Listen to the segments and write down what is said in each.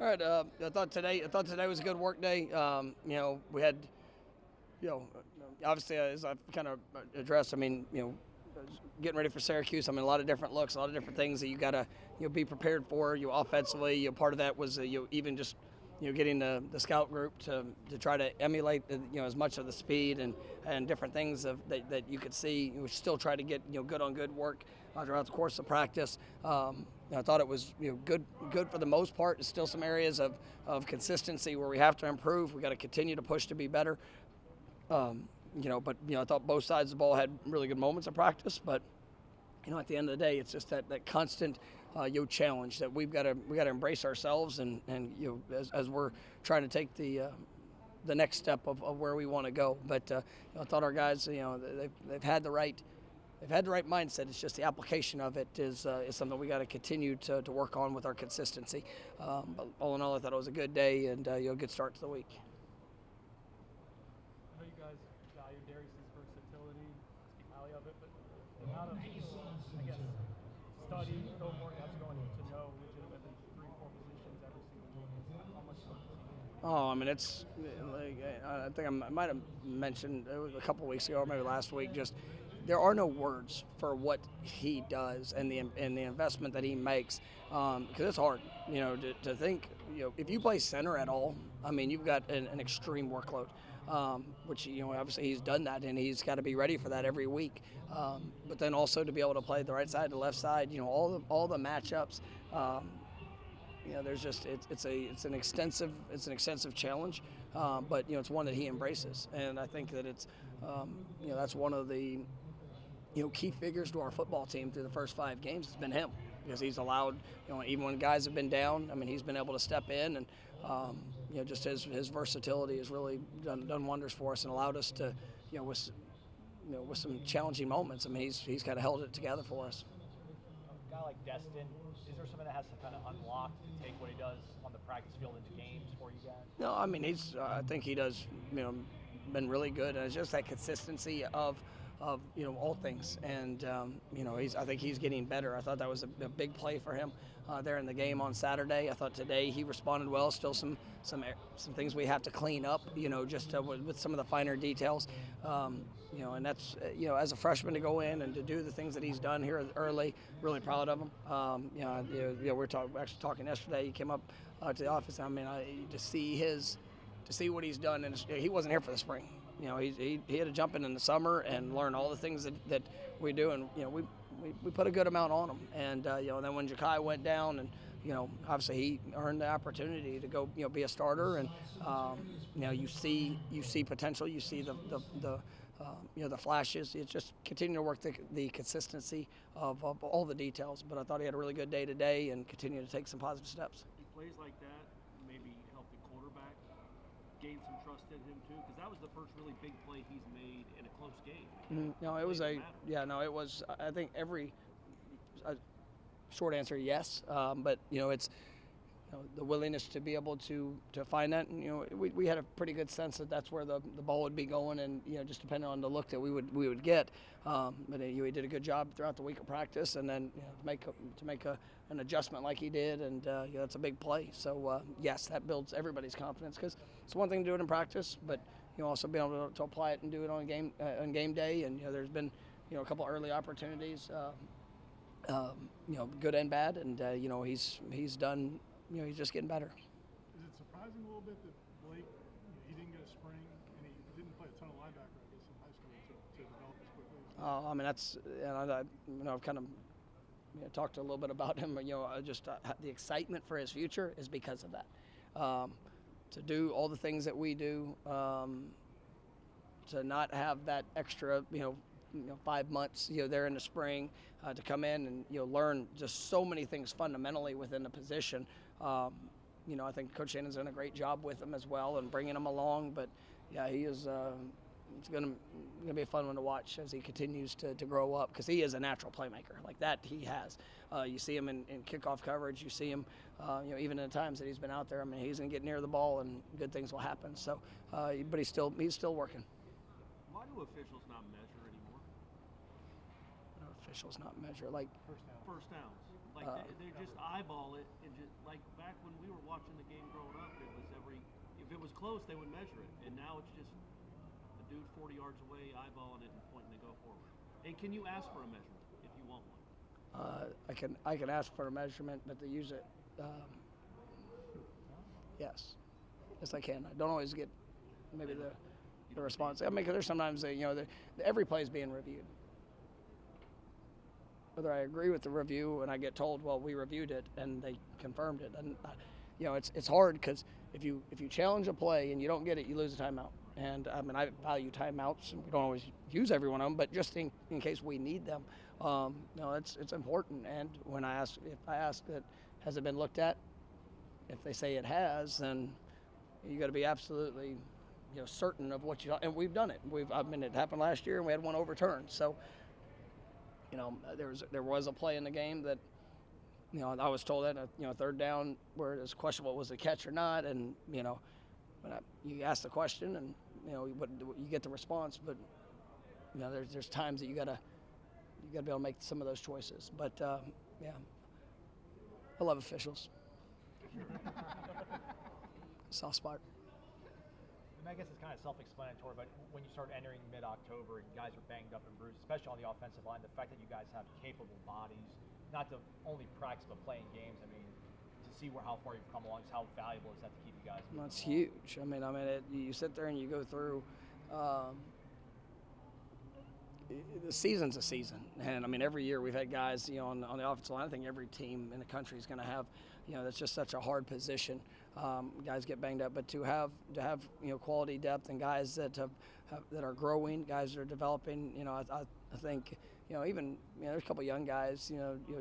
All right. I thought today was a good work day. We had, obviously as I've kind of addressed. Getting ready for Syracuse. A lot of different looks, a lot of different things that you gotta be prepared for. Offensively, part of that was even just getting the scout group to try to emulate as much of the speed and different things that you could see. We still try to get good on good work throughout the course of practice. I thought it was good for the most part. There's still some areas of consistency where we have to improve. We got to continue to push to be better. I thought both sides of the ball had really good moments of practice. But at the end of the day, it's just that constant challenge that we got to embrace ourselves and as we're trying to take the next step of where we want to go. But I thought our guys, they've had the right. They've had the right mindset. It's just the application of it is something we got to continue to work on with our consistency. But all in all, I thought it was a good day and a good start to the week. I know you guys value Darius' versatility, speak highly of it, but the amount of, study, homework that's going to know legitimately 3-4 positions every single week, how much fun is it? It's like I think I might have mentioned it was a couple weeks ago or maybe last week. Just there are no words for what he does and the investment that he makes because it's hard, to think. If you play center at all, you've got an extreme workload, which obviously he's done that and he's got to be ready for that every week. But then also to be able to play the right side, the left side, all the matchups. There's just it's an extensive challenge, but it's one that he embraces, and I think that it's that's one of the key figures to our football team through the first 5 games. It's been him because he's allowed even when guys have been down. He's been able to step in and just his versatility has really done wonders for us and allowed us to with some challenging moments. He's kind of held it together for us. A guy like Destin, is there something that has to kind of unlock to take what he does on the practice field into games for you guys? No, I think he does, been really good. And it's just that consistency of all things. And, I think he's getting better. I thought that was a big play for him there in the game on Saturday. I thought today he responded well. Still some things we have to clean up, just with some of the finer details. And that's, as a freshman to go in and to do the things that he's done here early, really proud of him. We were actually talking yesterday. He came up to the office. To see what he's done, and he wasn't here for the spring. He had to jump in the summer and learn all the things that we do, and we put a good amount on him. And then when Ja'Kai went down, and obviously he earned the opportunity to go be a starter, and you see potential, you see the flashes. It's just continue to work the consistency of all the details. But I thought he had a really good day today, and continue to take some positive steps. Plays like that maybe help the quarterback gain some trust in him too, because that was the first really big play he's made in a close game. It was I think short answer yes, but it's the willingness to be able to find that, and we had a pretty good sense that that's where the ball would be going, and just depending on the look that we would get, but he did a good job throughout the week of practice, and then to make an adjustment like he did, and that's a big play. So yes, that builds everybody's confidence, because it's one thing to do it in practice, but also being able to apply it and do it on game day, and there's been a couple early opportunities, good and bad, and he's done. He's just getting better. Is it surprising a little bit that Blake, he didn't get a spring and he didn't play a ton of linebacker, I guess, in high school to develop as quickly? That's, I've kind of talked a little bit about him. Just the excitement for his future is because of that. To do all the things that we do, to not have that extra, 5 months, there in the spring, to come in and learn just so many things fundamentally within the position. I think Coach Shannon's done a great job with him as well and bringing him along. But yeah, he is. It's gonna be a fun one to watch as he continues to grow up, because he is a natural playmaker like that. He has. You see him in kickoff coverage. You see him, even in the times that he's been out there. He's gonna get near the ball and good things will happen. So, but he's still working. Why do officials not measure anymore? Officials not measure like first downs. Like they just eyeball it, and just like back when we were watching the game growing up, it was if it was close, they would measure it, and now it's just a dude 40 yards away eyeballing it and pointing to go forward. And can you ask for a measurement if you want one? I can ask for a measurement, but they use it. Yes, I can. I don't always get maybe the response. I mean, 'cause there's sometimes every play is being reviewed. Whether I agree with the review and I get told, well, we reviewed it and they confirmed it, and it's hard because if you challenge a play and you don't get it, you lose a timeout. And I mean, I value timeouts, and we don't always use every one of them, but just in case we need them, it's important. And when if I ask that, has it been looked at? If they say it has, then you got to be absolutely certain of what and we've done it. It happened last year and we had one overturned. So there was a play in the game that I was told that third down where it was questionable was a catch or not, and when you ask the question and you get the response, but there's times that you gotta be able to make some of those choices. But I love officials. Soft spot. And I guess it's kind of self-explanatory, but when you start entering mid-October and guys are banged up and bruised, especially on the offensive line, the fact that you guys have capable bodies, not to only practice but playing games, I mean, to see how far you've come along, how valuable is that to keep you guys? That's huge. I mean, you sit there and you go through. The season's a season, and I mean every year we've had guys on the offensive line. I think every team in the country is going to have that's just such a hard position. Guys get banged up, but to have quality depth and guys that that are growing, guys that are developing. I think even there's a couple young guys.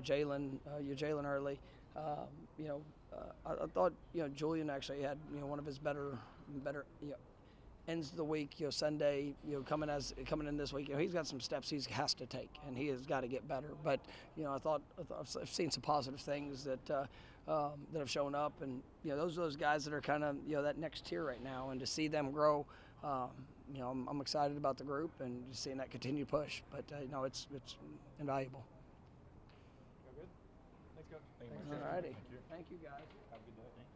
Jalen early. I thought Julian actually had one of his better ends of the week, Sunday, coming in this week, he's got some steps he has to take, and he has got to get better. But I've seen some positive things that have shown up, and those are those guys that are kind of that next tier right now, and to see them grow, I'm excited about the group and just seeing that continued push. But it's invaluable. Go good. Thanks, Coach. All righty. Thank you guys. Have a good day.